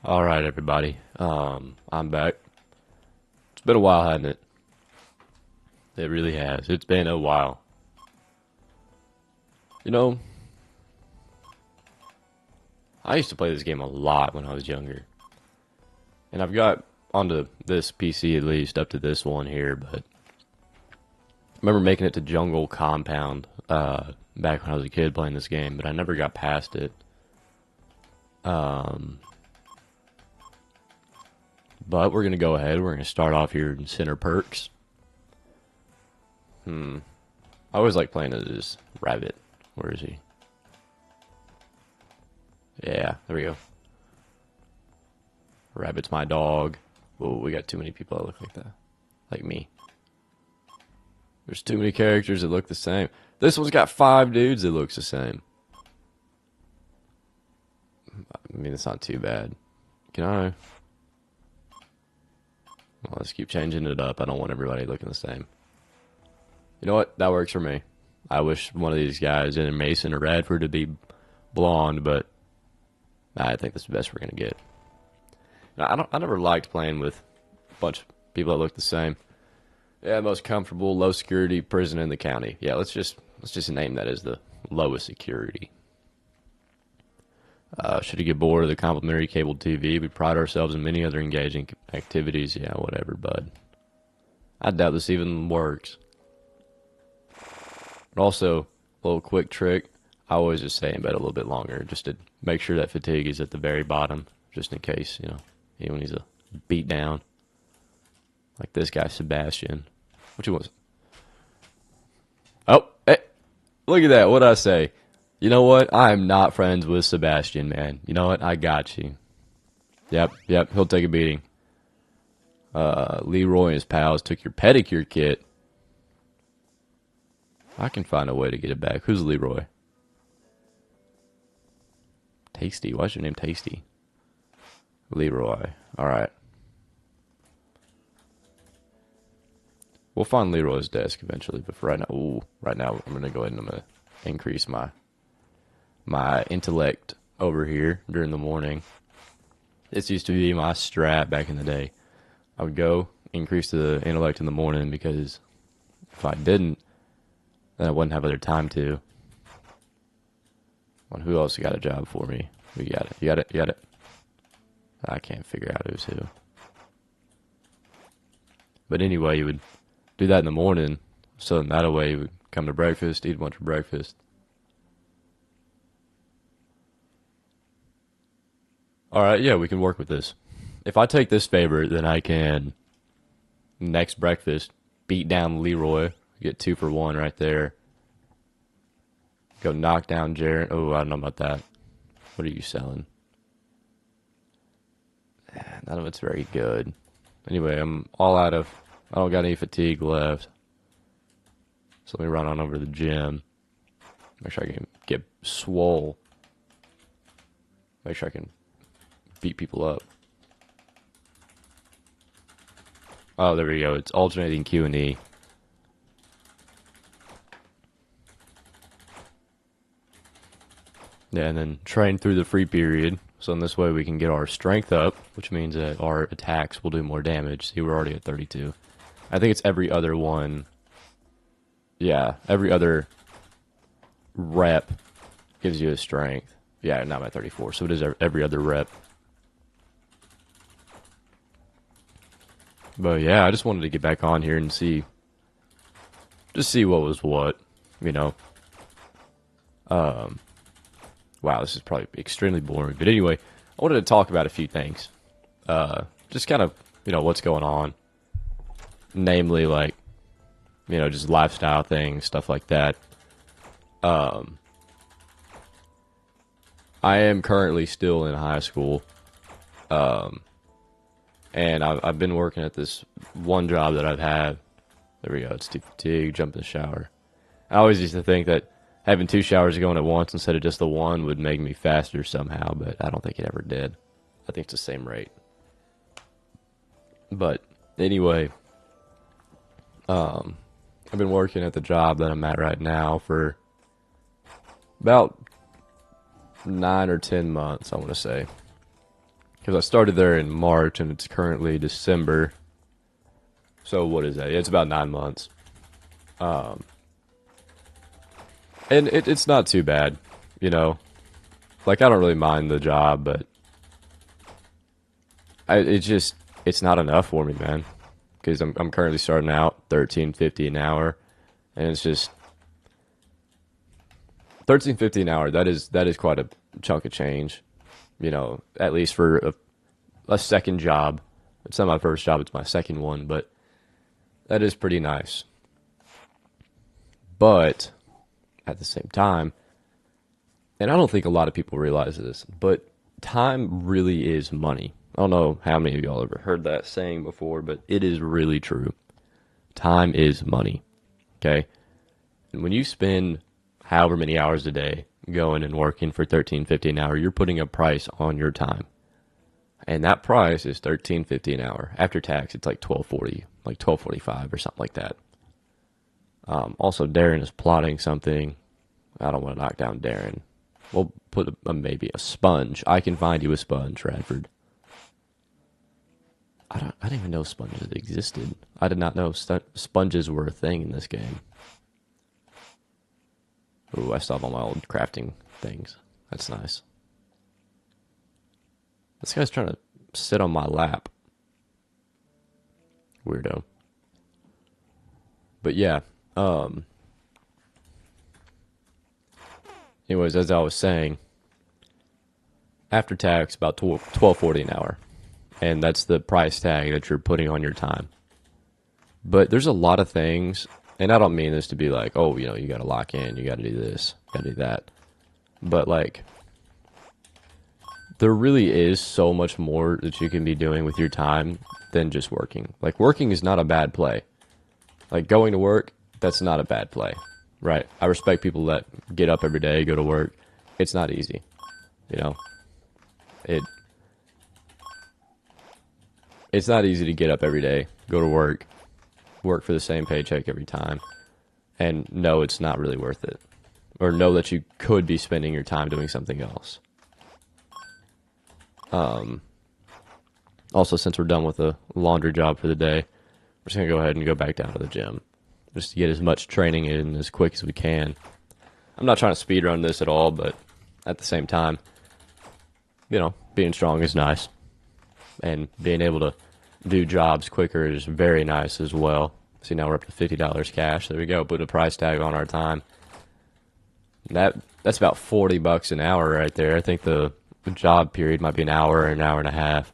All right, everybody. I'm back. It's been a while, hasn't it? It really has. It's been a while. You know, I used to play this game a lot when I was younger, and I've got onto this PC at least up to this one here. But I remember making it to Jungle Compound back when I was a kid playing this game, but I never got past it. Um, but we're gonna go ahead. We're gonna start off here in Center Perks. I always like playing as this rabbit. Where is he? Yeah, there we go. Rabbit's my dog. Whoa, we got too many people that look like that. Like me. There's too many characters that look the same. This one's got 5 dudes that looks the same. I mean, it's not too bad. Can I? Well, let's keep changing it up. I don't want everybody looking the same. You know what? That works for me. I wish one of these guys, either Mason or Radford, to be blonde, but I think that's the best we're gonna get. Now, I never liked playing with a bunch of people that look the same. Yeah, most comfortable, low security prison in the county. Yeah, let's just name that as the lowest security. Should you get bored of the complimentary cable TV, we pride ourselves in many other engaging activities. Yeah, whatever, bud. I doubt this even works. But also, a little quick trick. I always just stay in bed a little bit longer, just to make sure that fatigue is at the very bottom, just in case, anyone needs a beat down. Like this guy, Sebastian. What you want? Oh, hey, look at that. What'd I say? You know what? I am not friends with Sebastian, man. You know what? I got you. Yep, he'll take a beating. Leroy and his pals took your pedicure kit. I can find a way to get it back. Who's Leroy? Tasty. Why's your name Tasty? Leroy. Alright. We'll find Leroy's desk eventually, but for right now I'm gonna go ahead and I'm gonna increase my intellect over here during the morning. This used to be my strat back in the day. I would go increase the intellect in the morning because if I didn't, then I wouldn't have other time to. Well, who else got a job for me? We got it. You got it. I can't figure out who's who. But anyway, you would do that in the morning, so that way you would come to breakfast, eat a bunch of breakfast. Alright, yeah, we can work with this. If I take this favor, then I can, next breakfast, beat down Leroy, get 2 for 1 right there. Go knock down Jared. Oh, I don't know about that. What are you selling? None of it's very good. Anyway, I'm all out of... I don't got any fatigue left. So let me run on over to the gym. Make sure I can get swole. Make sure I can beat people up. Oh, there we go. It's alternating Q and E. Yeah, and then train through the free period. So in this way we can get our strength up, which means that our attacks will do more damage. See, we're already at 32. I think it's every other one. Yeah, every other rep gives you a strength. Yeah, now I'm at 34, so it is every other rep. But yeah, I just wanted to get back on here and see what was what, Wow, this is probably extremely boring. But anyway, I wanted to talk about a few things. Just kind of, what's going on. Namely, like, just lifestyle things, stuff like that. I am currently still in high school. And I've been working at this one job that I've had. There we go. It's too fatigued. Jump in the shower. I always used to think that having 2 showers going at once instead of just the one would make me faster somehow, but I don't think it ever did. I think it's the same rate. But anyway, I've been working at the job that I'm at right now for about 9 or 10 months, I want to say. because I started there in March and it's currently December. So what is that? It's about 9 months. And it's not too bad, you know. Like I don't really mind the job, but it's not enough for me, man. Because I'm currently starting out 13.50 an hour, and it's just 13.50 an hour. That is quite a chunk of change, you know. At least for a second job. It's not my first job; it's my second one, but that is pretty nice. But at the same time, and I don't think a lot of people realize this, but time really is money. I don't know how many of y'all ever heard that saying before, but it is really true. Time is money. Okay? And when you spend however many hours a day going and working for 13.50 an hour, you're putting a price on your time. And that price is 13.50 an hour. After tax, it's like 12.40, like 12.45 or something like that. Also, Darren is plotting something. I don't want to knock down Darren. We'll put maybe a sponge. I can find you a sponge, Radford. I didn't even know sponges existed. I did not know sponges were a thing in this game. Ooh, I still have all my old crafting things. That's nice. This guy's trying to sit on my lap. Weirdo. But yeah. Anyways, as I was saying, after tax, about 12.40 an hour. And that's the price tag that you're putting on your time. But there's a lot of things, and I don't mean this to be like, oh, you know, you got to lock in, you got to do this, got to do that. But like, there really is so much more that you can be doing with your time than just working. Like, working is not a bad play. Like, going to work, that's not a bad play, right? I respect people that get up every day, go to work. It's not easy, you know? It's not easy to get up every day, go to work for the same paycheck every time, and know it's not really worth it. Or know that you could be spending your time doing something else. Also, since we're done with the laundry job for the day, we're just going to go ahead and go back down to the gym. Just to get as much training in as quick as we can. I'm not trying to speed run this at all, but at the same time, you know, being strong is nice. And being able to do jobs quicker is very nice as well. See, now we're up to $50 cash. There we go. Put a price tag on our time. That's about $40 an hour right there. I think the job period might be an hour and a half.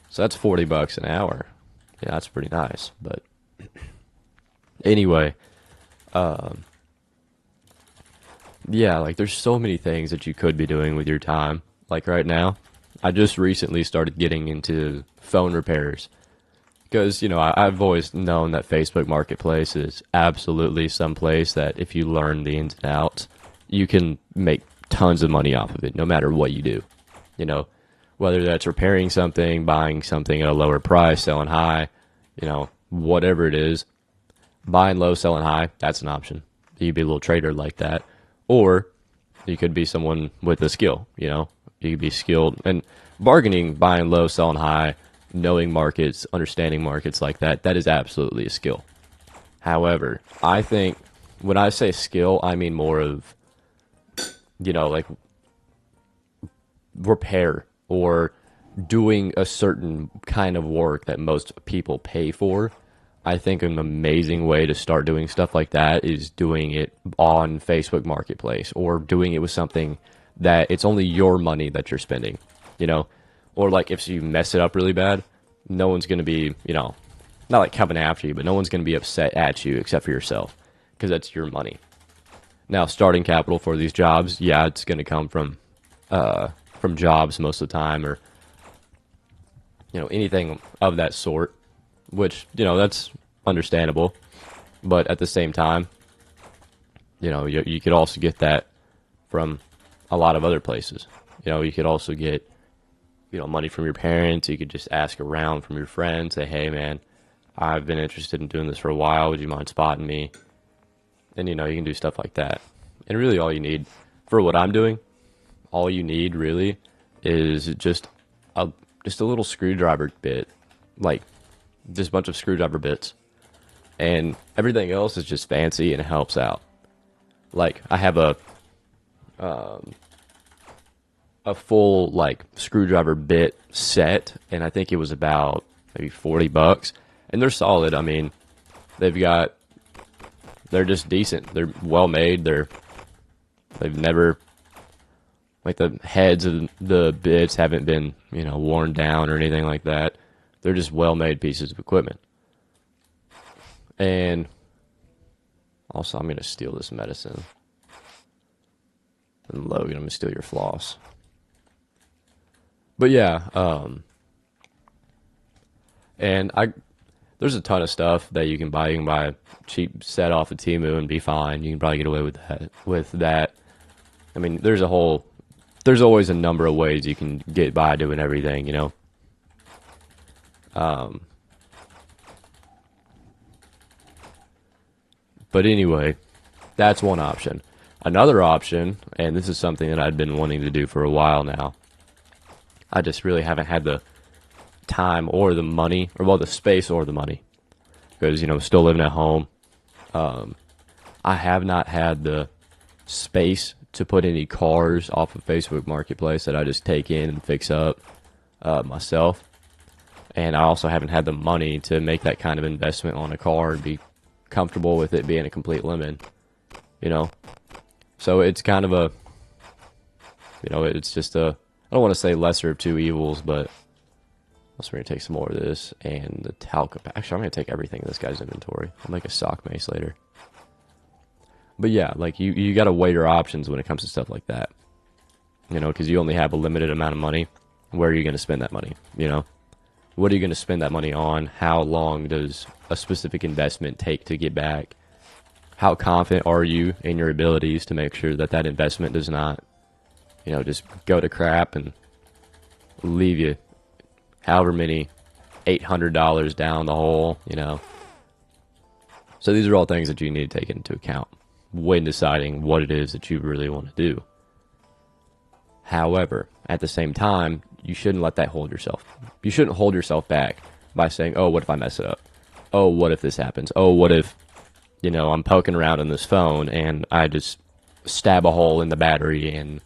So that's $40 an hour. Yeah, that's pretty nice. But anyway, yeah, like there's so many things that you could be doing with your time. Like right now, I just recently started getting into phone repairs. Because, you know, I've always known that Facebook Marketplace is absolutely some place that if you learn the ins and outs, you can make tons of money off of it, no matter what you do. You know, whether that's repairing something, buying something at a lower price, selling high, you know, whatever it is, buying low, selling high, that's an option. You could be a little trader like that. Or you could be someone with a skill, you know. You could be skilled. And bargaining, buying low, selling high, knowing markets, understanding markets like that, that is absolutely a skill. However, I think when I say skill, I mean more of, you know, like repair or doing a certain kind of work that most people pay for. I think an amazing way to start doing stuff like that is doing it on Facebook Marketplace or doing it with something that it's only your money that you're spending, you know? Or like if you mess it up really bad, no one's going to be, you know, not like coming after you, but no one's going to be upset at you except for yourself because that's your money. Now, starting capital for these jobs, yeah, it's going to come from jobs most of the time or, you know, anything of that sort, which, you know, that's understandable. But at the same time, you know, you could also get that from a lot of other places. You know, you could also get, you know, money from your parents. You could just ask around from your friends, say, hey, man, I've been interested in doing this for a while. Would you mind spotting me? And, you know, you can do stuff like that. And really all you need for what I'm doing, all you need really is just just a little screwdriver bit, like just a bunch of screwdriver bits, and everything else is just fancy and it helps out. Like I have a full like screwdriver bit set, and I think it was about maybe $40, and they're solid. I mean, they've got they're just decent. They're well made. They've never like the heads of the bits haven't been worn down or anything like that. They're just well made pieces of equipment. And also, I'm gonna steal this medicine. And Logan, I'm gonna steal your floss. But yeah, and there's a ton of stuff that you can buy. You can buy a cheap set off of Temu and be fine. You can probably get away with that. I mean, there's always a number of ways you can get by doing everything. But anyway, that's one option. Another option, and this is something that I've been wanting to do for a while now. I just really haven't had the time or the money, or well, the space or the money, because still living at home. I have not had the space to put any cars off of Facebook Marketplace that I just take in and fix up myself, and I also haven't had the money to make that kind of investment on a car and be comfortable with it being a complete lemon. So it's kind of it's just I don't want to say lesser of two evils, but also we're going to take some more of this and the talcum. Actually, I'm going to take everything in this guy's inventory. I'll make a sock mace later. But yeah, like you got to weigh your options when it comes to stuff like that. Because you only have a limited amount of money. Where are you going to spend that money? What are you going to spend that money on? How long does a specific investment take to get back? How confident are you in your abilities to make sure that that investment does not, just go to crap and leave you however many $800 down the hole, So these are all things that you need to take into account when deciding what it is that you really want to do. However, at the same time, you shouldn't let that hold yourself. You shouldn't hold yourself back by saying, oh, what if I mess it up? Oh, what if this happens? Oh, what if, I'm poking around on this phone and I just stab a hole in the battery and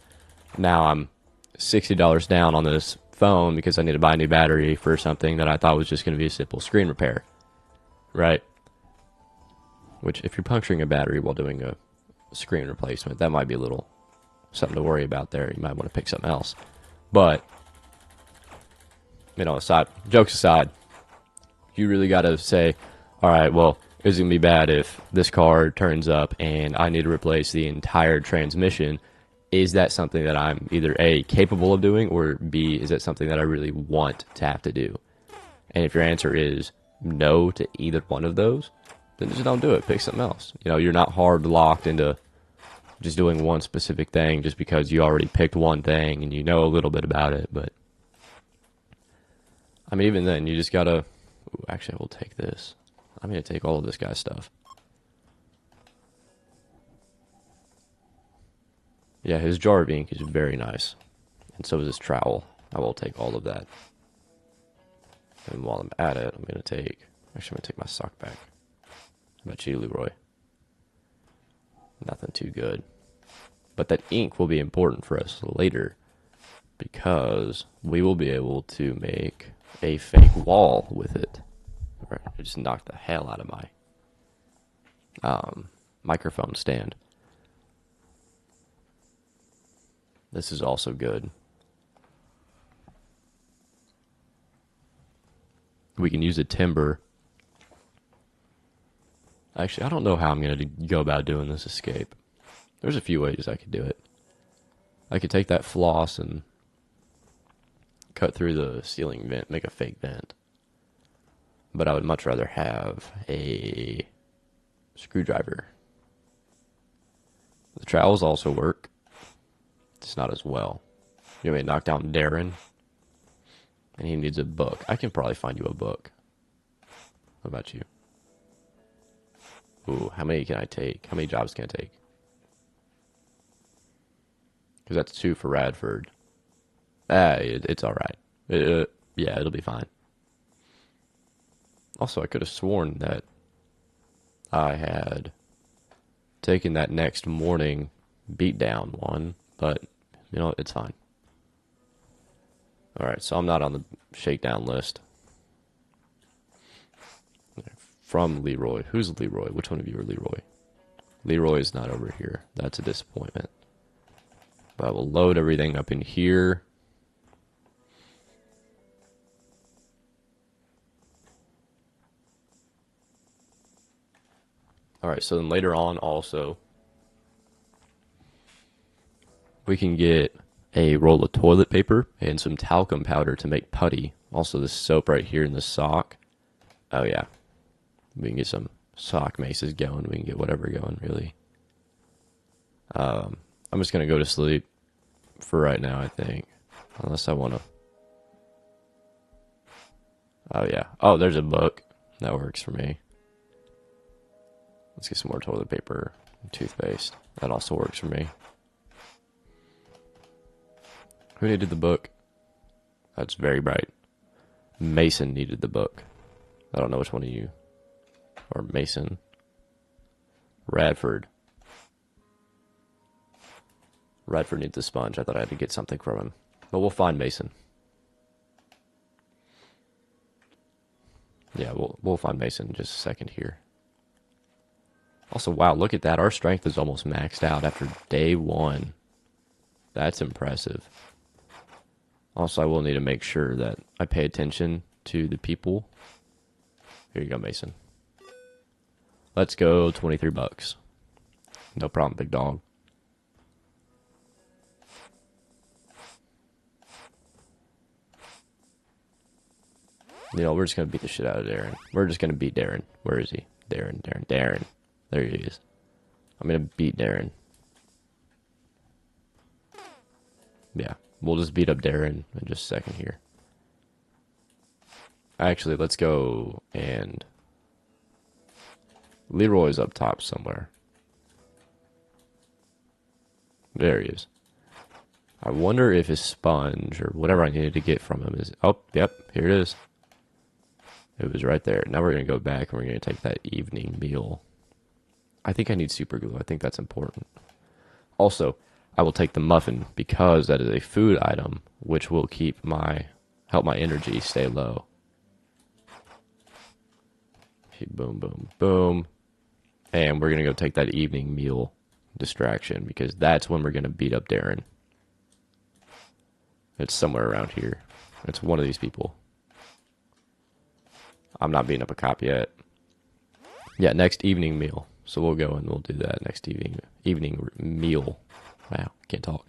now I'm $60 down on this phone because I need to buy a new battery for something that I thought was just going to be a simple screen repair, right? Which, if you're puncturing a battery while doing a screen replacement, that might be a little something to worry about there. You might want to pick something else. But, jokes aside, you really got to say, all right, well, is it going to be bad if this car turns up and I need to replace the entire transmission? Is that something that I'm either A, capable of doing, or B, is that something that I really want to have to do? And if your answer is no to either one of those, then just don't do it. Pick something else. You're not hard locked into just doing one specific thing just because you already picked one thing and you know a little bit about it. But, I mean, even then, you just got to... Actually, I will take this. I'm going to take all of this guy's stuff. Yeah, his jar of ink is very nice. And so is his trowel. I will take all of that. And while I'm at it, I'm going to take... Actually, I'm going to take my sock back. How about you, Leroy? Nothing too good. But that ink will be important for us later, because we will be able to make a fake wall with it. Right, I just knocked the hell out of my microphone stand. This is also good. We can use a timber. Actually, I don't know how I'm going to go about doing this escape. There's a few ways I could do it. I could take that floss and cut through the ceiling vent, make a fake vent. But I would much rather have a screwdriver. The trowels also work. It's not as well. You may knock down Darren, and he needs a book. I can probably find you a book. What about you? Ooh, how many can I take? How many jobs can I take? Because that's 2 for Radford. It's all right. Yeah, it'll be fine. Also, I could have sworn that I had taken that next morning beatdown one, but you know, it's fine. All right, so I'm not on the shakedown list. From Leroy. Who's Leroy? Which one of you are Leroy? Leroy is not over here. That's a disappointment. But I will load everything up in here. All right, so then later on also, we can get a roll of toilet paper and some talcum powder to make putty. Also, this soap right here in the sock. Oh, yeah. We can get some sock maces going. We can get whatever going, really. I'm just going to go to sleep for right now, I think. Unless I want to. Oh, yeah. Oh, there's a book. That works for me. Let's get some more toilet paper and toothpaste. That also works for me. Who needed the book? That's very bright. Mason needed the book. I don't know which one of you. Or Mason. Radford. Radford needs the sponge. I thought I had to get something from him. But we'll find Mason. Yeah, we'll find Mason in just a second here. Also, wow, look at that. Our strength is almost maxed out after day one. That's impressive. Also, I will need to make sure that I pay attention to the people. Here you go, Mason. Let's go, 23 bucks. No problem, big dog. You know, we're just going to beat the shit out of Darren. We're just going to beat Darren. Where is he? Darren. There he is. I'm going to beat Darren. Yeah, we'll just beat up Darren in just a second here. Actually, let's go and... Leroy's up top somewhere. There he is. I wonder if his sponge or whatever I needed to get from him is... Oh, yep, here it is. It was right there. Now we're going to go back and we're going to take that evening meal. I think I need super glue. I think that's important. Also, I will take the muffin because that is a food item which will help my energy stay low. Boom, boom, boom. And we're going to go take that evening meal distraction because that's when we're going to beat up Darren. It's somewhere around here. It's one of these people. I'm not beating up a cop yet. Yeah, next evening meal. So we'll go and we'll do that next evening meal. Wow, can't talk.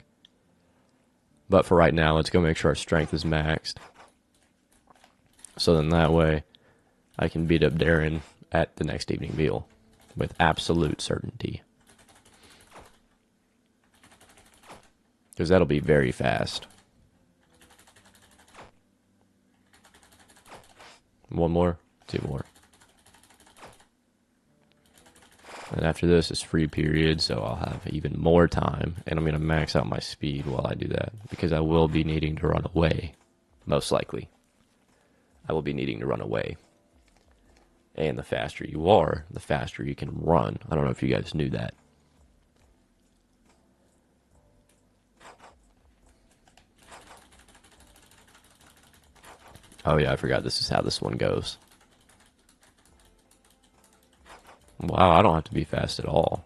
But for right now, let's go make sure our strength is maxed. So then that way, I can beat up Darren at the next evening meal with absolute certainty. Because that'll be very fast. One more, two more. And after this is free period, so I'll have even more time. And I'm going to max out my speed while I do that. Because I will be needing to run away. Most likely. I will be needing to run away. And the faster you are, the faster you can run. I don't know if you guys knew that. Oh yeah, I forgot this is how this one goes. Wow, I don't have to be fast at all.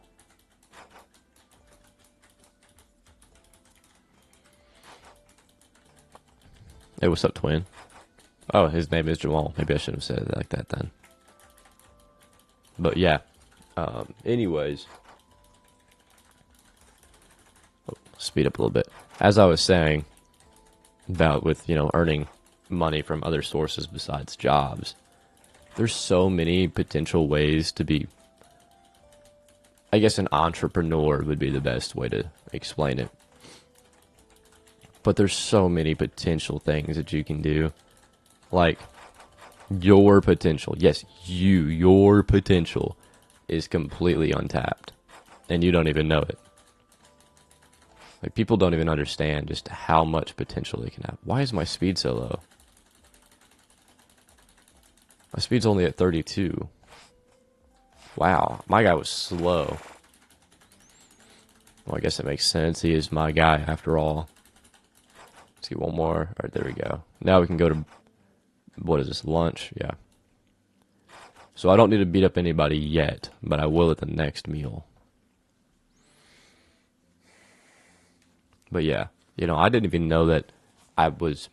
Hey, what's up, twin? Oh, his name is Jamal. Maybe I shouldn't have said it like that then. But yeah. Anyways. Speed up a little bit. As I was saying about with, earning money from other sources besides jobs, there's so many potential ways to be, I guess an entrepreneur would be the best way to explain it. But there's so many potential things that you can do. Like, your potential, yes, your potential is completely untapped. And you don't even know it. Like, people don't even understand just how much potential they can have. Why is my speed so low? My speed's only at 32. Wow, my guy was slow. Well, I guess it makes sense. He is my guy after all. Let's get one more. All right, there we go. Now we can go to, what is this, lunch? Yeah. So I don't need to beat up anybody yet, but I will at the next meal. But yeah, I didn't even know that I was,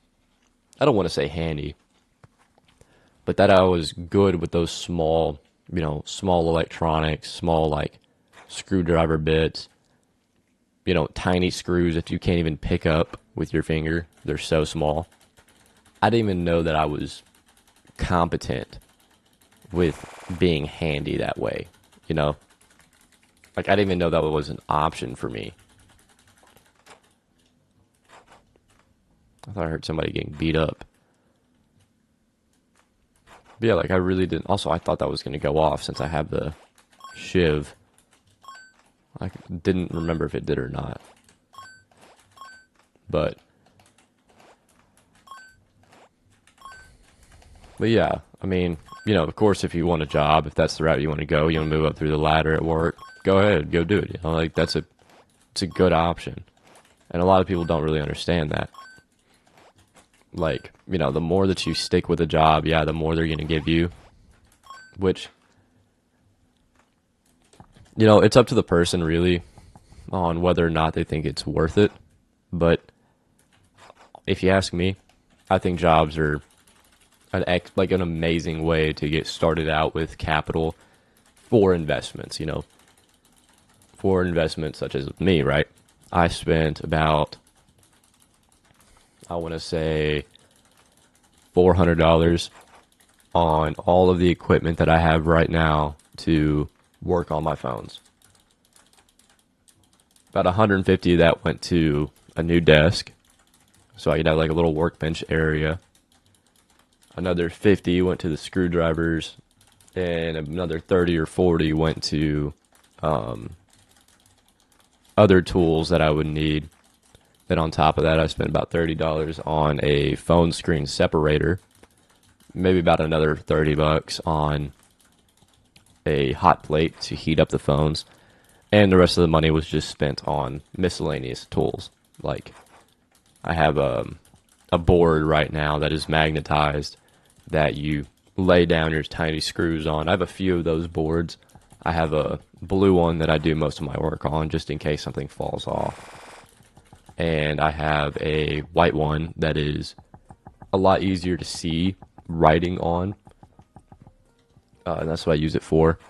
I don't want to say handy, but that I was good with those small, small electronics, small like screwdriver bits, tiny screws if you can't even pick up with your finger. They're so small. I didn't even know that I was competent with being handy that way, Like, I didn't even know that was an option for me. I thought I heard somebody getting beat up. But yeah, like, I really didn't. Also, I thought that was going to go off since I have the shiv. I didn't remember if it did or not. But yeah, I mean, of course, if you want a job, if that's the route you want to go, you want to move up through the ladder at work, go ahead, go do it. Like, it's a good option. And a lot of people don't really understand that. Like, the more that you stick with a job, yeah, the more they're going to give you, which, it's up to the person really on whether or not they think it's worth it. But if you ask me, I think jobs are an amazing way to get started out with capital for investments, for investments such as me, right? I spent about, I want to say, $400 on all of the equipment that I have right now to work on my phones. About 150 of that went to a new desk, so I could have like a little workbench area. Another 50 went to the screwdrivers, and another 30 or 40 went to other tools that I would need. Then on top of that, I spent about $30 on a phone screen separator, maybe about another $30 on a hot plate to heat up the phones, and the rest of the money was just spent on miscellaneous tools. Like, I have a board right now that is magnetized that you lay down your tiny screws on. I have a few of those boards. I have a blue one that I do most of my work on just in case something falls off. And I have a white one that is a lot easier to see writing on. And that's what I use it for.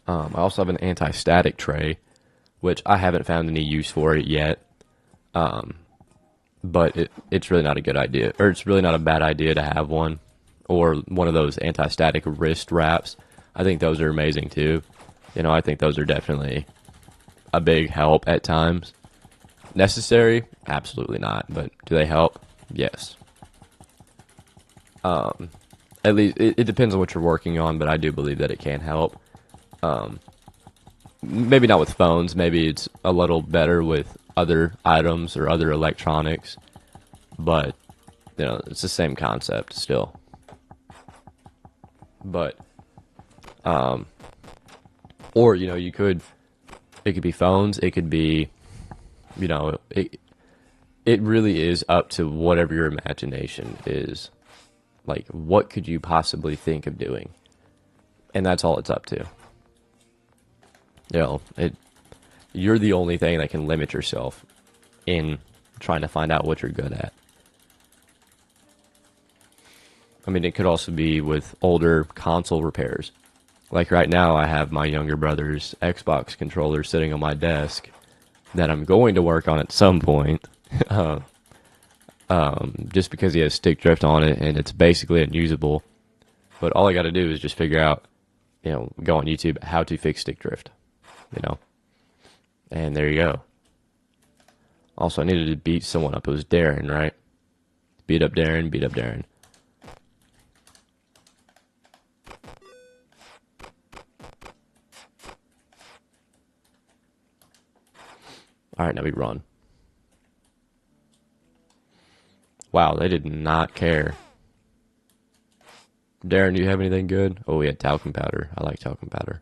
I also have an anti-static tray, which I haven't found any use for it yet. But it's really not a good idea, or it's really not a bad idea to have one, or one of those anti-static wrist wraps. I think those are amazing too. I think those are definitely a big help at times. Necessary? Absolutely not. But do they help? Yes. At least it depends on what you're working on, but I do believe that it can help. Maybe not with phones. Maybe it's a little better with other items or other electronics, but it's the same concept still. But or you could, it could be phones, it could be, it really is up to whatever your imagination is. Like, what could you possibly think of doing? And that's all it's up to. You're the only thing that can limit yourself in trying to find out what you're good at. I mean, it could also be with older console repairs. Like right now, I have my younger brother's Xbox controller sitting on my desk that I'm going to work on at some point. Just because he has stick drift on it and it's basically unusable. But all I got to do is just figure out, go on YouTube, how to fix stick drift, And there you go. Also, I needed to beat someone up. It was Darren, right? Beat up Darren, beat up Darren. All right, now we run. Wow, they did not care. Darren, do you have anything good? Oh, we had talcum powder. I like talcum powder.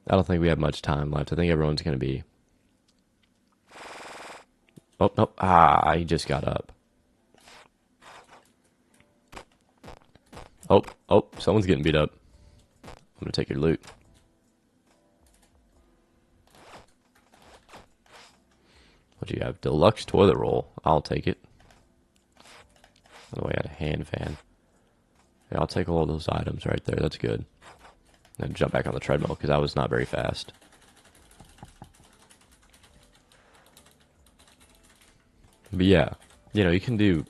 I don't think we have much time left. I think everyone's going to be... Oh, no. Ah, he just got up. Oh, someone's getting beat up. I'm going to take your loot. What do you have? Deluxe toilet roll. I'll take it. By the way, I had a hand fan. Yeah, I'll take all those items right there. That's good. Then jump back on the treadmill because I was not very fast. But yeah, you can do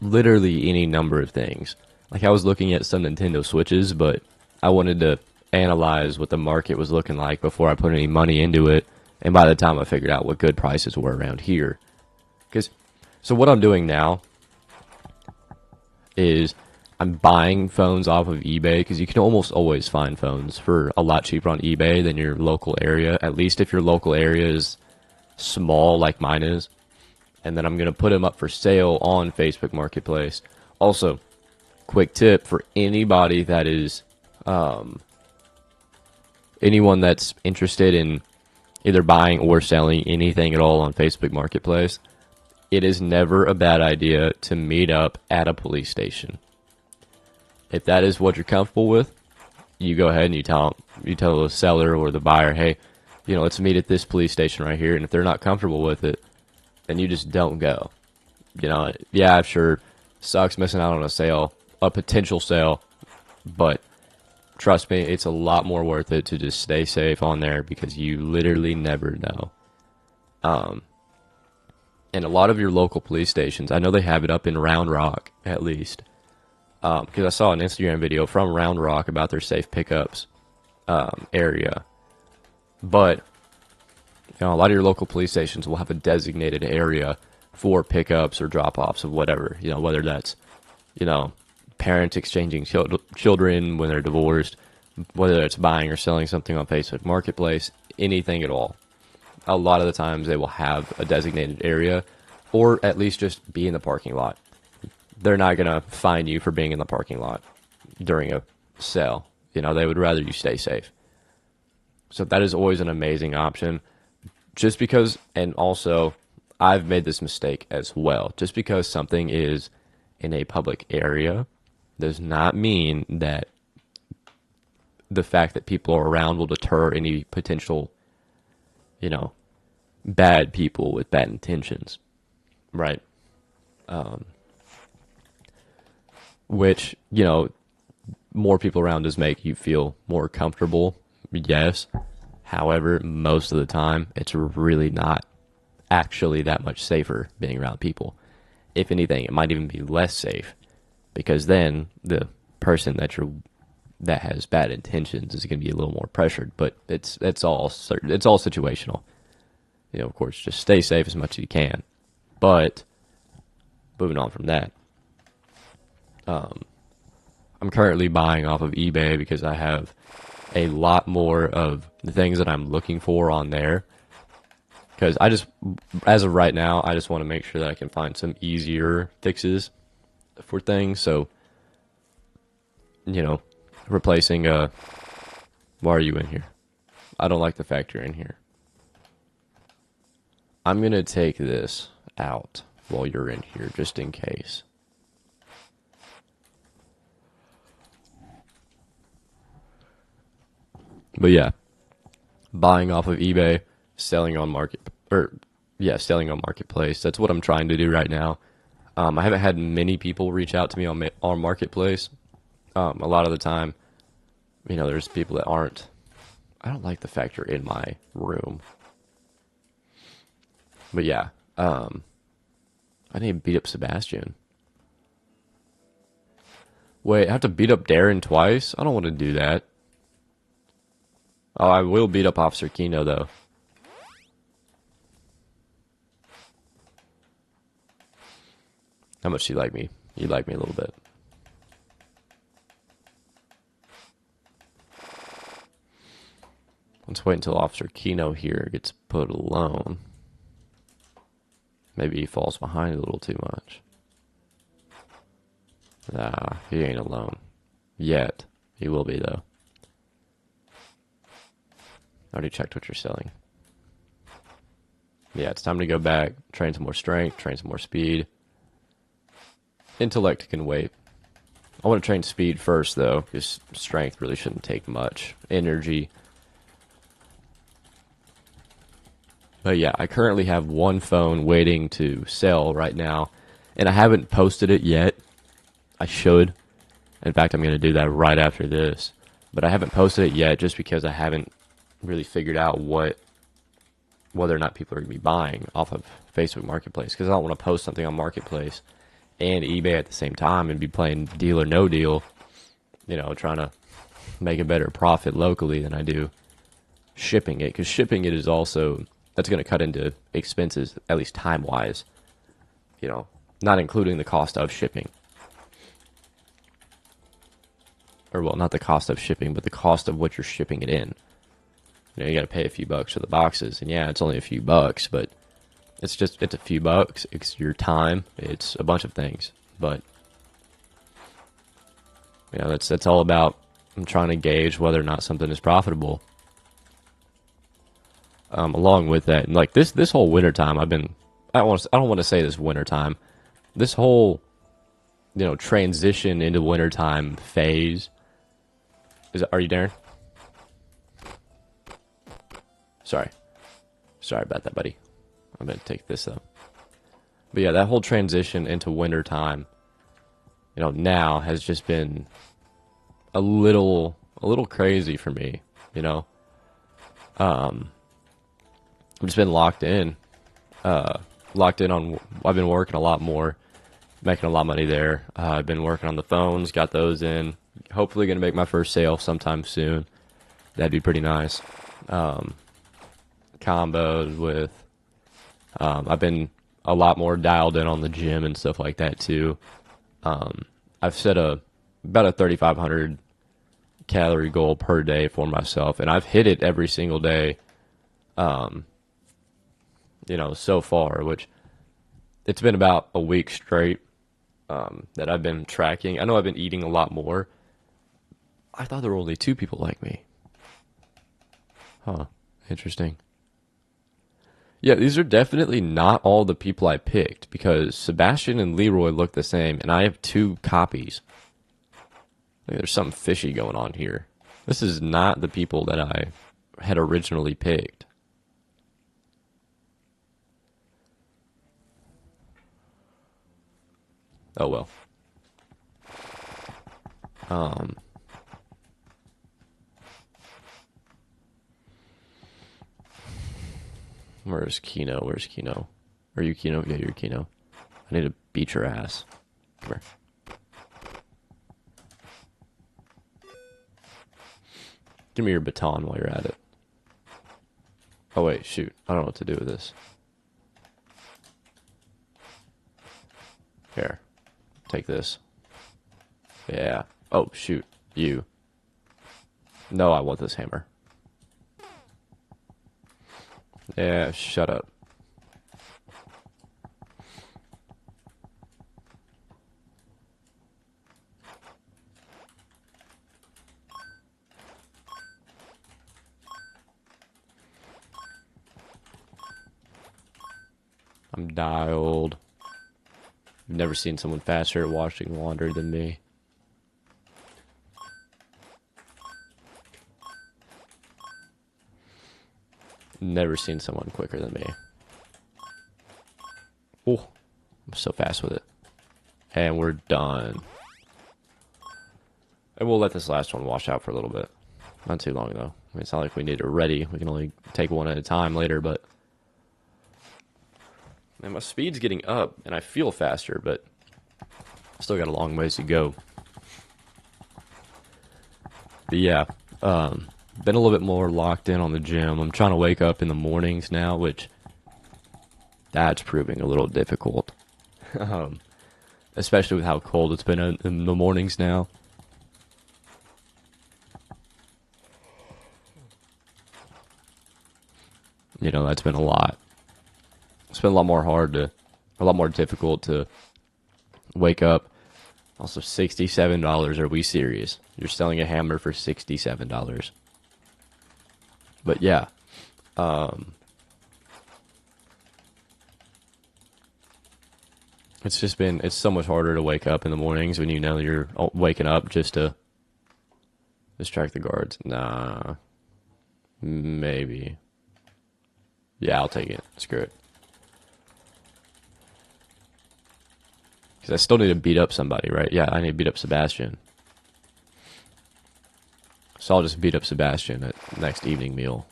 literally any number of things. Like I was looking at some Nintendo Switches, but I wanted to analyze what the market was looking like before I put any money into it. And by the time I figured out what good prices were around here. So what I'm doing now is I'm buying phones off of eBay because you can almost always find phones for a lot cheaper on eBay than your local area. At least if your local area is small like mine is. And then I'm going to put them up for sale on Facebook Marketplace. Also, quick tip for anybody that is, anyone that's interested in either buying or selling anything at all on Facebook Marketplace, it is never a bad idea to meet up at a police station. If that is what you're comfortable with, you go ahead and you tell the seller or the buyer, hey, let's meet at this police station right here. And if they're not comfortable with it, then you just don't go. Yeah, sure, sucks missing out on a sale, a potential sale, but trust me, it's a lot more worth it to just stay safe on there because you literally never know. And a lot of your local police stations, I know they have it up in Round Rock at least, because I saw an Instagram video from Round Rock about their safe pickups area. But a lot of your local police stations will have a designated area for pickups or drop-offs of whatever, whether that's, parents exchanging children when they're divorced, whether it's buying or selling something on Facebook Marketplace, anything at all. A lot of the times they will have a designated area or at least just be in the parking lot. They're not going to fine you for being in the parking lot during a sale. They would rather you stay safe. So that is always an amazing option. Just because, and also, I've made this mistake as well. Just because something is in a public area does not mean that the fact that people are around will deter any potential, bad people with bad intentions, right? Which, more people around does make you feel more comfortable, yes. However, most of the time, it's really not actually that much safer being around people. If anything, it might even be less safe because then the person that has bad intentions is going to be a little more pressured. But it's all situational. Of course, just stay safe as much as you can. But moving on from that, I'm currently buying off of eBay because I have a lot more of the things that I'm looking for on there. Because as of right now, I just want to make sure that I can find some easier fixes for things. So, replacing why are you in here? I don't like the fact you're in here. I'm going to take this out while you're in here, just in case. But yeah, buying off of eBay, selling on selling on Marketplace. That's what I'm trying to do right now. I haven't had many people reach out to me on Marketplace. A lot of the time, there's people that aren't. I don't like the fact you're in my room. But yeah, I need to beat up Sebastian. Wait, I have to beat up Darren twice? I don't want to do that. Oh, I will beat up Officer Kino, though. How much do you like me? You like me a little bit. Let's wait until Officer Kino here gets put alone. Maybe he falls behind a little too much. Nah, he ain't alone. Yet. He will be, though. Already checked what you're selling. Yeah, it's time to go back, train some more strength, train some more speed. Intellect can wait. I want to train speed first, though, because strength really shouldn't take much. Energy. But yeah, I currently have one phone waiting to sell right now, and I haven't posted it yet. I should. In fact, I'm going to do that right after this. But I haven't posted it yet just because I haven't really figured out whether or not people are going to be buying off of Facebook Marketplace, because I don't want to post something on Marketplace and eBay at the same time and be playing deal or no deal, trying to make a better profit locally than I do shipping it, because shipping it is also, that's going to cut into expenses, at least time-wise, not including the cost of shipping. Or, well, not the cost of shipping, but the cost of what you're shipping it in. You got to pay a few bucks for the boxes, and yeah, it's only a few bucks, but it's a few bucks. It's your time. It's a bunch of things, but that's all about. I'm trying to gauge whether or not something is profitable. Along with that, like this whole winter time, I don't want to say this winter time, this whole transition into wintertime phase. Are you Darren? Sorry about that, buddy. I'm gonna take this up. But yeah, that whole transition into wintertime, now has just been a little crazy for me. I've just been locked in on. I've been working a lot more, making a lot of money there. I've been working on the phones, got those in. Hopefully, gonna make my first sale sometime soon. That'd be pretty nice. Comboed with. I've been a lot more dialed in on the gym and stuff like that too. I've set about a 3,500 calorie goal per day for myself, and I've hit it every single day. So far, which it's been about a week straight that I've been tracking. I know I've been eating a lot more. I thought there were only 2 people like me. Huh. Interesting. Yeah, these are definitely not all the people I picked, because Sebastian and Leroy look the same, and I have 2 copies. There's something fishy going on here. This is not the people that I had originally picked. Oh well. Where's Kino? Are you Kino? Yeah, you're Kino. I need to beat your ass. Come here. Give me your baton while you're at it. Oh wait, shoot. I don't know what to do with this. Here. Take this. Yeah. Oh, shoot. You. No, I want this hammer. Yeah, shut up. I'm dialed. I've never seen someone faster at washing laundry than me. Never seen someone quicker than me. Oh, I'm so fast with it. And we're done. And we'll let this last one wash out for a little bit. Not too long, though. I mean, it's not like we need it ready. We can only take one at a time later, but... Man, my speed's getting up, and I feel faster, but... still got a long ways to go. But yeah, been a little bit more locked in on the gym. I'm trying to wake up in the mornings now, which... that's proving a little difficult. Especially with how cold it's been in the mornings now. That's been a lot. It's been a lot more difficult to wake up Also, $67. Are we serious? You're selling a hammer for $67. But yeah, it's so much harder to wake up in the mornings when you know you're waking up just to distract the guards. Nah, maybe. Yeah, I'll take it. Screw it. Because I still need to beat up somebody, right? Yeah, I need to beat up Sebastian. So I'll just beat up Sebastian at next evening meal.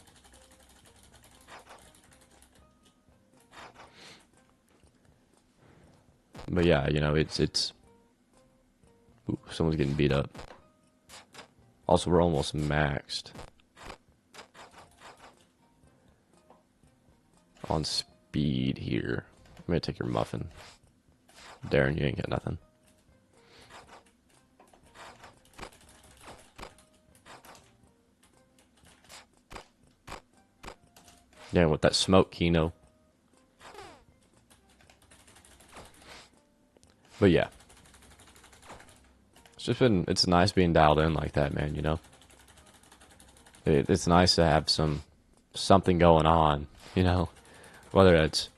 But yeah, you know, it's. Ooh, someone's getting beat up. Also, we're almost maxed on speed here. I'm gonna take your muffin. Darren, you ain't got nothing. Yeah, with that smoke, Kino. But yeah. It's nice being dialed in like that, man, you know? It's nice to have something going on, you know? Whether it's,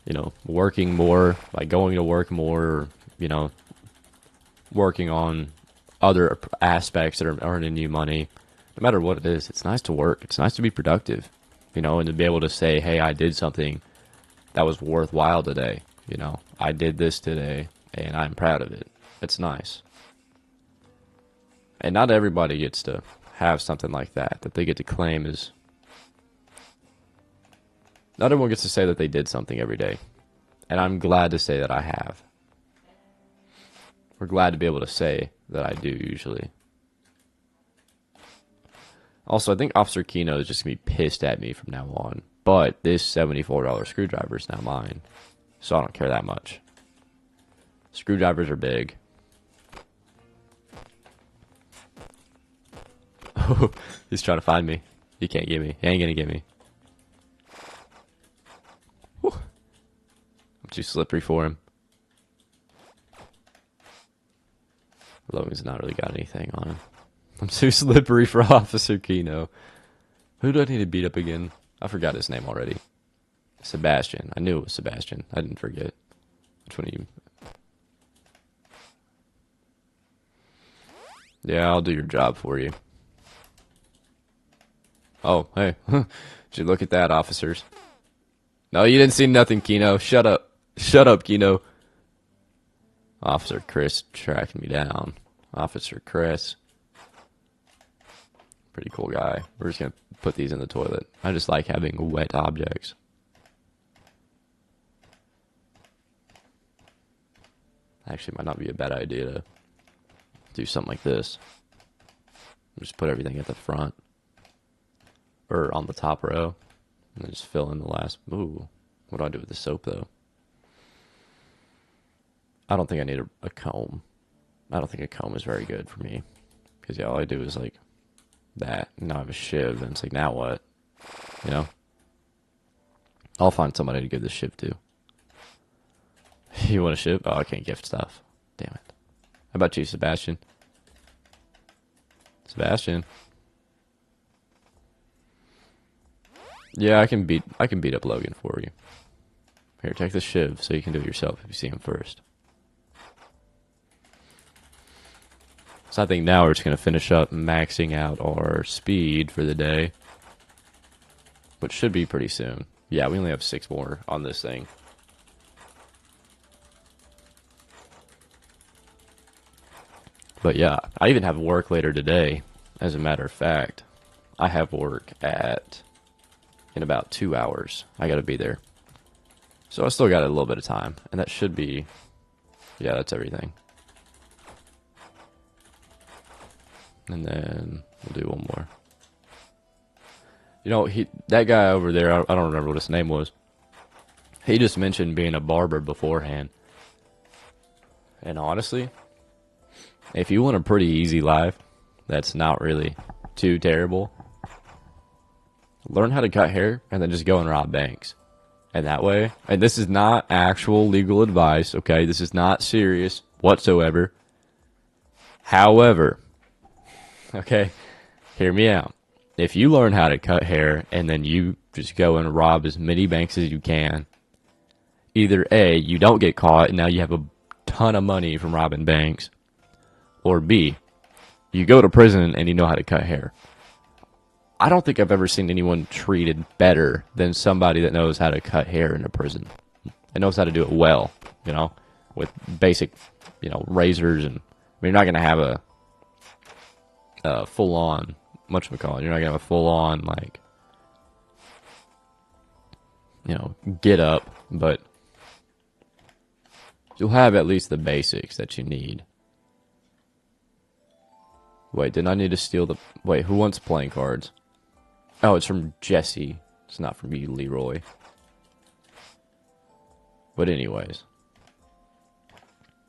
you know, working more, like going to work more, or, you know, working on other aspects that are earning you money. No matter what it is, it's nice to work. It's nice to be productive, you know, and to be able to say, hey, I did something that was worthwhile today. You know, I did this today, and I'm proud of it. It's nice. And not everybody gets to have something like that they get to claim as. Not everyone gets to say that they did something every day. And I'm glad to say that I have. We're glad to be able to say that I do usually. Also, I think Officer Kino is just going to be pissed at me from now on. But this $74 screwdriver is now mine. So I don't care that much. Screwdrivers are big. He's trying to find me. He can't get me. He ain't going to get me. Whew. I'm too slippery for him. Logan's not really got anything on him. I'm too slippery for Officer Kino. Who do I need to beat up again? I forgot his name already. Sebastian. I knew it was Sebastian. I didn't forget. Which one are you? Yeah, I'll do your job for you. Oh, hey. Did you look at that, officers? No, you didn't see nothing, Kino. Shut up. Shut up, Kino. Officer Chris tracking me down. Officer Chris. Pretty cool guy. We're just going to put these in the toilet. I just like having wet objects. Actually, might not be a bad idea to do something like this. Just put everything at the front. Or on the top row. And then just fill in the last. Ooh. What do I do with the soap, though? I don't think I need a comb. I don't think a comb is very good for me. Because, yeah, all I do is, like, that. And now I have a shiv. And it's like, now what? You know? I'll find somebody to give this shiv to. You want a shiv? Oh, I can't gift stuff. Damn it. How about you, Sebastian? Sebastian? Yeah, I can beat up Logan for you. Here, take the shiv so you can do it yourself if you see him first. So I think now we're just going to finish up maxing out our speed for the day. Which should be pretty soon. Yeah, we only have 6 more on this thing. But yeah, I even have work later today, as a matter of fact. I have work in about 2 hours. I gotta be there. So I still got a little bit of time, and that should be, yeah, that's everything. And then we'll do one more. You know, that guy over there, I don't remember what his name was. He just mentioned being a barber beforehand. And honestly, if you want a pretty easy life, that's not really too terrible, learn how to cut hair and then just go and rob banks. And that way, and this is not actual legal advice, okay? This is not serious whatsoever. However, okay, hear me out. If you learn how to cut hair and then you just go and rob as many banks as you can, either A, you don't get caught and now you have a ton of money from robbing banks, or B, you go to prison and you know how to cut hair. I don't think I've ever seen anyone treated better than somebody that knows how to cut hair in a prison. And knows how to do it well, with basic, razors. And you're not going to have a full-on, whatchamacallit, you're not going to have a full-on, get up, but you'll have at least the basics that you need. Wait, did I need to steal the... Wait, who wants playing cards? Oh, it's from Jesse. It's not from you, Leroy. But anyways.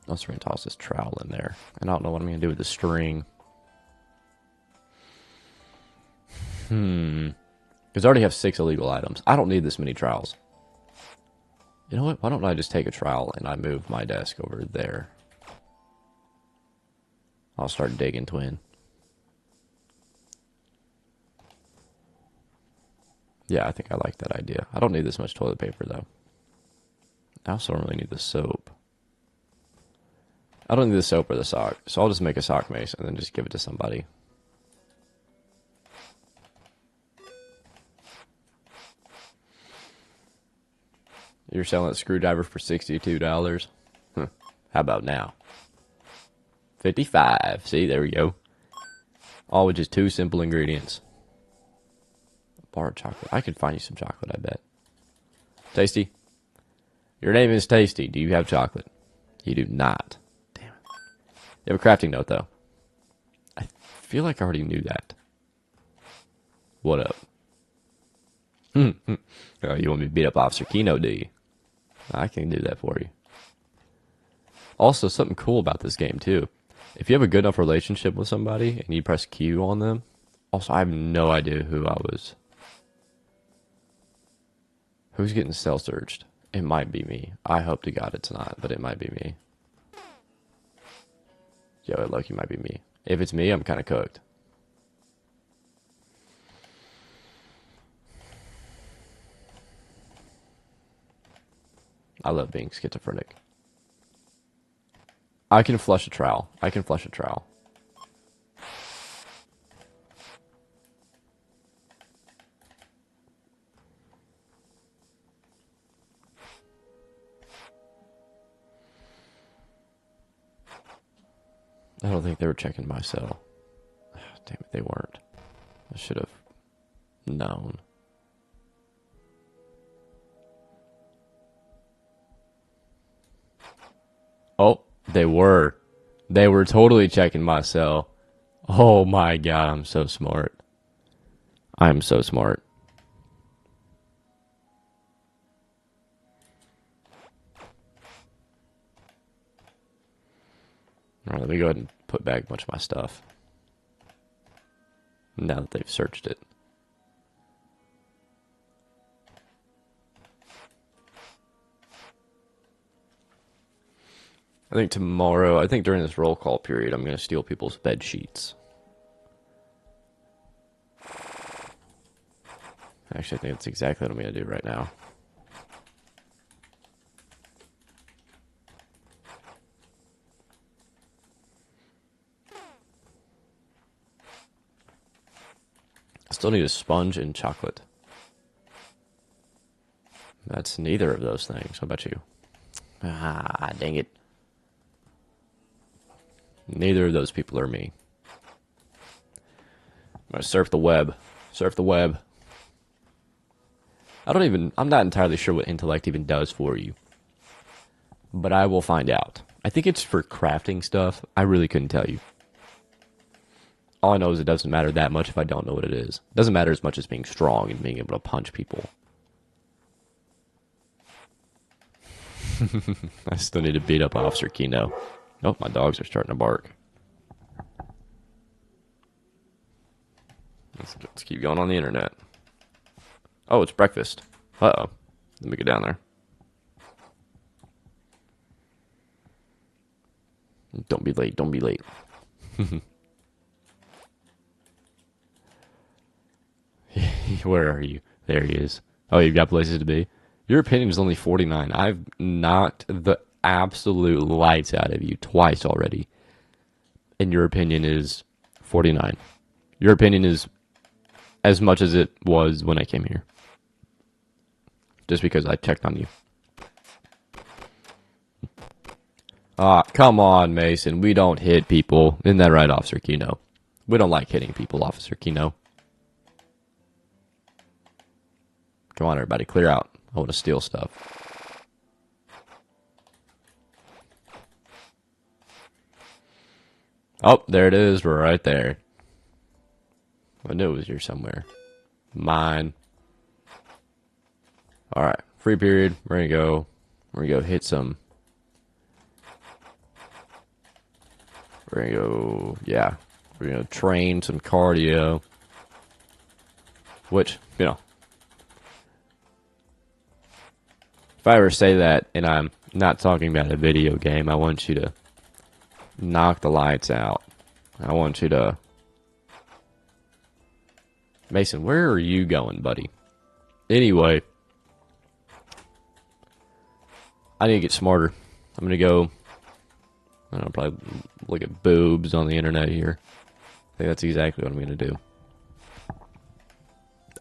Let's toss this trowel in there. And I don't know what I'm going to do with the string. Because I already have 6 illegal items. I don't need this many trowels. You know what? Why don't I just take a trowel and I move my desk over there? I'll start digging, twin. Yeah, I think I like that idea. I don't need this much toilet paper, though. I also don't really need the soap. I don't need the soap or the sock, so I'll just make a sock mace and then just give it to somebody. You're selling a screwdriver for $62? How about now? 55. See, there we go. All with just 2 simple ingredients. A bar of chocolate. I could find you some chocolate, I bet. Tasty? Your name is Tasty. Do you have chocolate? You do not. Damn it. You have a crafting note, though. I feel like I already knew that. What up? Oh, you want me to beat up Officer Kino, do you? I can do that for you. Also, something cool about this game, too. If you have a good enough relationship with somebody and you press Q on them... Also, I have no idea who I was... Who's getting cell searched? It might be me. I hope to God it's not, but it might be me. Yo, it look, might be me. If it's me, I'm kind of cooked. I love being schizophrenic. I can flush a trowel. I can flush a trowel. I don't think they were checking my cell. Damn it, they weren't. I should have known. Oh, they were. They were totally checking my cell. Oh my God, I'm so smart. I'm so smart. All right, let me go ahead and put back a bunch of my stuff. Now that they've searched it. I think during this roll call period, I'm going to steal people's bed sheets. Actually, I think that's exactly what I'm going to do right now. I still need a sponge and chocolate. That's neither of those things. How about you? Ah, dang it. Neither of those people are me. I'm going to surf the web. Surf the web. I'm not entirely sure what intellect even does for you. But I will find out. I think it's for crafting stuff. I really couldn't tell you. All I know is it doesn't matter that much if I don't know what it is. It doesn't matter as much as being strong and being able to punch people. I still need to beat up Officer Kino. Oh, my dogs are starting to bark. Let's keep going on the internet. Oh, it's breakfast. Uh-oh. Let me get down there. Don't be late. Don't be late. Where are you? There he is. Oh, you've got places to be. Your opinion is only 49. I've knocked the absolute lights out of you twice already. And your opinion is 49. Your opinion is as much as it was when I came here. Just because I checked on you. Ah, come on, Mason. We don't hit people. Isn't that right, Officer Kino? We don't like hitting people, Officer Kino. Come on, everybody. Clear out. I want to steal stuff. Oh, there it is. We're right there. I knew it was here somewhere. Mine. Alright. Free period. We're going to go. We're going to go hit some. We're going to go. Yeah. We're going to train some cardio. Which, you know. If I ever say that and I'm not talking about a video game, I want you to knock the lights out. I want you to... Mason, where are you going, buddy? Anyway, I need to get smarter. I'm going to go... I don't know, probably look at boobs on the internet here. I think that's exactly what I'm going to do.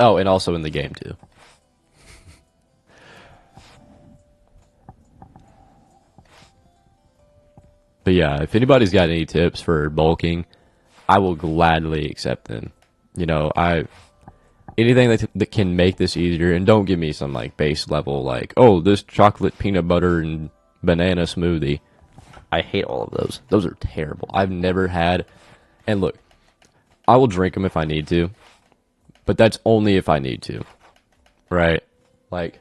Oh, and also in the game, too. But yeah, if anybody's got any tips for bulking, I will gladly accept them. You know, anything that can make this easier, and don't give me some like base level like, oh, this chocolate peanut butter and banana smoothie. I hate all of those. Those are terrible. I've never had, and look, I will drink them if I need to, but that's only if I need to, right? Like,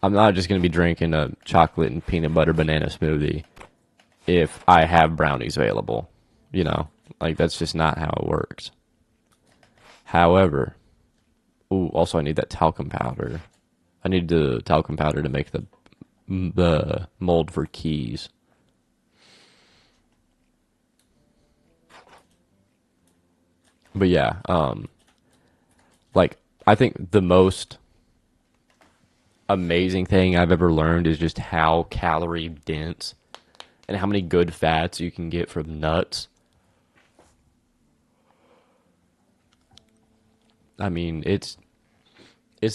I'm not just gonna be drinking a chocolate and peanut butter banana smoothie if I have brownies available, you know, like that's just not how it works. However, also I need that talcum powder. I need the talcum powder to make the mold for keys. But yeah, like I think the most amazing thing I've ever learned is just how calorie dense and how many good fats you can get from nuts. I mean, it's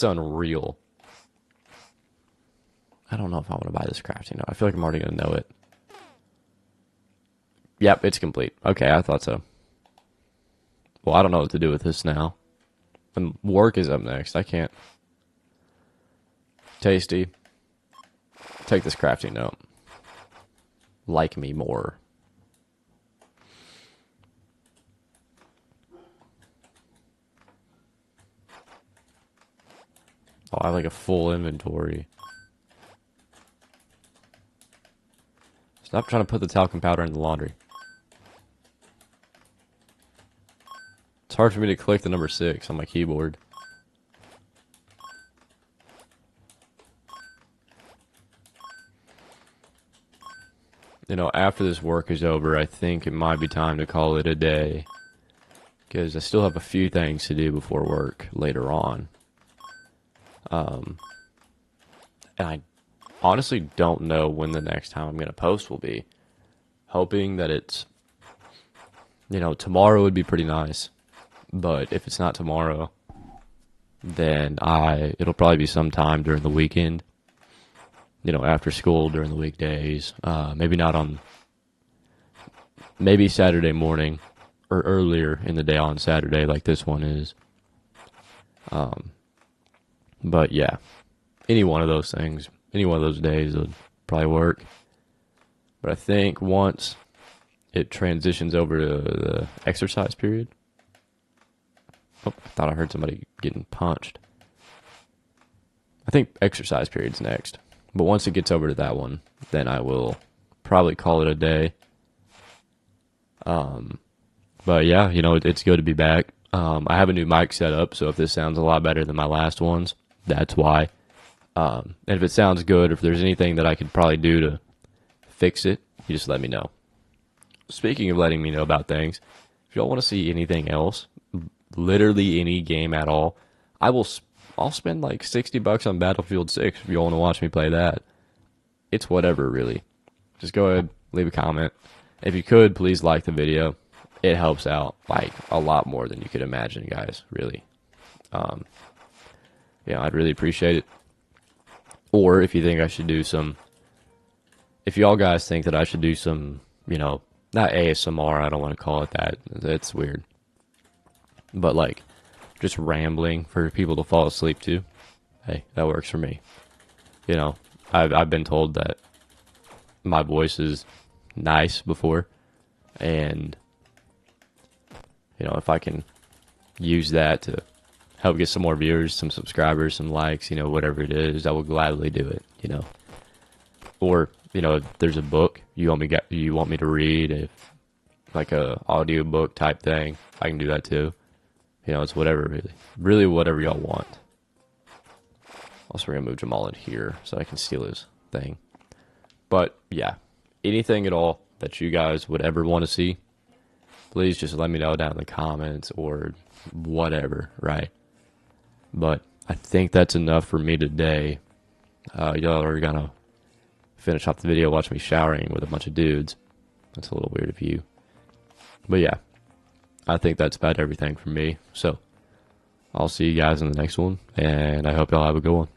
unreal. I don't know if I want to buy this crafting note. I feel like I'm already going to know it. Yep, it's complete. Okay, I thought so. Well, I don't know what to do with this now. And work is up next. I can't. Tasty. Take this crafting note. Like me more. Oh, I have like a full inventory. Stop trying to put the talcum powder in the laundry. It's hard for me to click the number 6 on my keyboard. You know, after this work is over, I think it might be time to call it a day. Because I still have a few things to do before work later on. And I honestly don't know when the next time I'm going to post will be. Hoping that it's, you know, tomorrow would be pretty nice. But if it's not tomorrow, then it'll probably be sometime during the weekend. You know, after school during the weekdays. Maybe Saturday morning or earlier in the day on Saturday like this one is. But yeah, any one of those things, any one of those days would probably work. But I think once it transitions over to the exercise period. Oh, I thought I heard somebody getting punched. I think exercise period's next. But once it gets over to that one, then I will probably call it a day. But yeah, you know, it's good to be back. I have a new mic set up, so if this sounds a lot better than my last ones, that's why. And if it sounds good, if there's anything that I could probably do to fix it, you just let me know. speaking of letting me know about things, if y'all want to see anything else, literally any game at all, I will. I'll spend like $60 on Battlefield 6 if y'all want to watch me play that. It's whatever, really. Just go ahead, leave a comment. If you could, please like the video. It helps out like a lot more than you could imagine, guys. Really. Yeah, I'd really appreciate it. Or if you think I should do some, if y'all guys think that I should do some, not ASMR, I don't want to call it that. It's weird. But like, just rambling for people to fall asleep to, hey, that works for me. I've been told that my voice is nice before, and if I can use that to help get some more viewers, some subscribers, some likes, whatever it is, I will gladly do it. Or if there's a book you want me to read, if like a audio book type thing, I can do that too. It's whatever, really whatever y'all want. Also, we're gonna move Jamal in here so I can steal his thing. But yeah, anything at all that you guys would ever want to see, please just let me know down in the comments or whatever, right? But I think that's enough for me today. Y'all are gonna finish off the video watching me showering with a bunch of dudes. That's a little weird of you. But yeah, I think that's about everything for me. So I'll see you guys in the next one, and I hope y'all have a good one.